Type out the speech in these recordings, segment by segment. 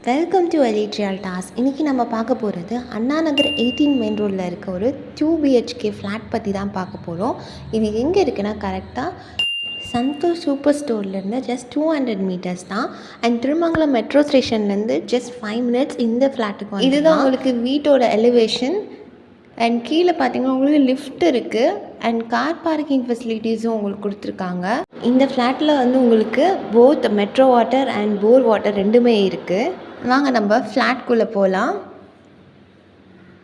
Welcome to elite ரியால்டாஸ். இன்றைக்கி நம்ம பார்க்க போகிறது அண்ணா நகர் 18 மெயின் ரோடில் இருக்க ஒரு 2 BHK ஃப்ளாட் பற்றி தான் பார்க்க போகிறோம். இது எங்கே இருக்குன்னா கரெக்டாக சந்தோஷ் சூப்பர் ஸ்டோர்லேருந்து ஜஸ்ட் 200 மீட்டர்ஸ் தான். அண்ட் திருமங்கலம் மெட்ரோ ஸ்டேஷன்லேருந்து ஜஸ்ட் 5 மினிட்ஸ் இந்த ஃப்ளாட்டுக்கு இதுதான் உங்களுக்கு வீட்டோட எலிவேஷன். அண்ட் கீழே பார்த்தீங்கன்னா உங்களுக்கு லிஃப்ட் இருக்குது அண்ட் கார் பார்க்கிங் ஃபெசிலிட்டிஸும் உங்களுக்கு கொடுத்துருக்காங்க. இந்த ஃப்ளாட்டில் உங்களுக்கு both metro water and bore water ரெண்டுமே இருக்குது. வாங்க நம்ம ஃப்ளாட்குள்ளே போகலாம்.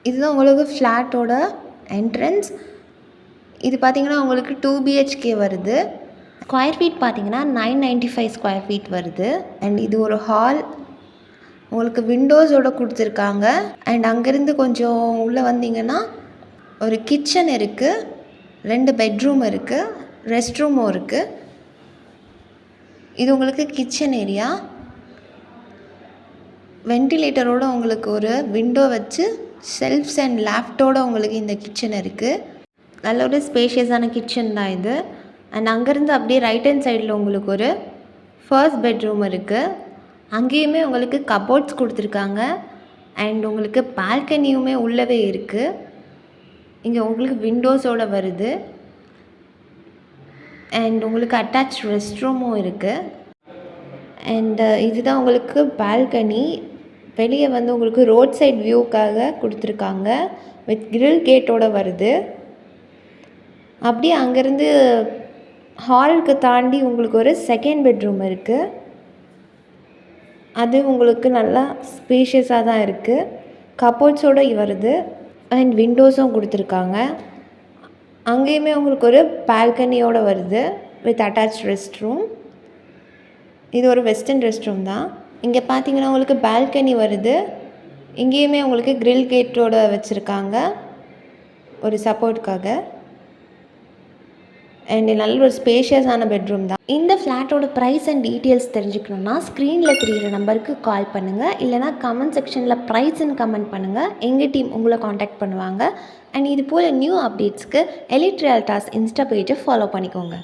இதுதான் உங்களுக்கு ஃப்ளாட்டோட என்ட்ரன்ஸ். இது பார்த்திங்கன்னா உங்களுக்கு 2 BHK வருது. ஸ்கொயர் ஃபீட் பார்த்திங்கன்னா 995 ஸ்கொயர் ஃபீட் வருது. அண்ட் இது ஒரு ஹால் உங்களுக்கு விண்டோஸோடு கொடுத்துருக்காங்க. அண்ட் அங்கேருந்து கொஞ்சம் உள்ளே வந்தீங்கன்னா ஒரு கிச்சன் இருக்குது, 2 பெட்ரூம் இருக்குது, ரெஸ்ட் ரூமும் இருக்குது. இது உங்களுக்கு கிச்சன் ஏரியா. வென்டிலேட்டரோடு உங்களுக்கு ஒரு விண்டோ வச்சு ஷெல்ஃப்ஸ் அண்ட் லேஃப்டோடு உங்களுக்கு இந்த கிச்சன் இருக்குது. நல்ல ஒரு ஸ்பேஷியஸான கிச்சன் தான் இது. அண்ட் அங்கேருந்து அப்படியே ரைட் ஹேண்ட் சைடில் உங்களுக்கு ஒரு ஃபர்ஸ்ட் பெட்ரூம் இருக்குது. அங்கேயுமே உங்களுக்கு கபோர்ட்ஸ் கொடுத்துருக்காங்க. அண்ட் உங்களுக்கு பால்கனியுமே உள்ளவே இருக்குது. இங்கே உங்களுக்கு விண்டோஸோடு வருது. அண்ட் உங்களுக்கு அட்டாச் ரெஸ்ட் ரூமும் இருக்குது. அண்ட் இதுதான் உங்களுக்கு பால்கனி. வெளியே உங்களுக்கு ரோட் சைட் வியூக்காக கொடுத்துருக்காங்க வித் கிரில் கேட்டோடு வருது. அப்படியே அங்கேருந்து ஹாலுக்கு தாண்டி உங்களுக்கு ஒரு செகண்ட் பெட்ரூம் இருக்குது. அது உங்களுக்கு நல்லா ஸ்பேஷியஸாக தான் இருக்குது. கபோர்ட்ஸோடு வருது அண்ட் விண்டோஸும் கொடுத்துருக்காங்க. அங்கேயுமே உங்களுக்கு ஒரு பால்கனியோடு வருது வித் அட்டாச் ரெஸ்ட் ரூம். இது ஒரு வெஸ்டர்ன் ரெஸ்ட் ரூம் தான். இங்கே பார்த்தீங்கன்னா உங்களுக்கு பால்கனி வருது. இங்கேயுமே உங்களுக்கு கிரில் கேட்டோடு வச்சுருக்காங்க ஒரு சப்போர்ட்டுக்காக. அண்ட் நல்ல ஒரு ஸ்பேஷியஸான பெட்ரூம் தான். இந்த ஃப்ளாட்டோட ப்ரைஸ் அண்ட் டீட்டெயில்ஸ் தெரிஞ்சுக்கணுன்னா ஸ்க்ரீனில் தெரிகிற நம்பருக்கு கால் பண்ணுங்கள். இல்லைனா கமெண்ட் செக்ஷனில் ப்ரைஸ்ன்னு கமெண்ட் பண்ணுங்கள். எங்கள் டீம் உங்களை காண்டாக்ட் பண்ணுவாங்க. அண்ட் இது போல் நியூ அப்டேட்ஸ்க்கு எலிட் ரியால்டாஸ் இன்ஸ்டா பேஜை ஃபாலோ பண்ணிக்கோங்க.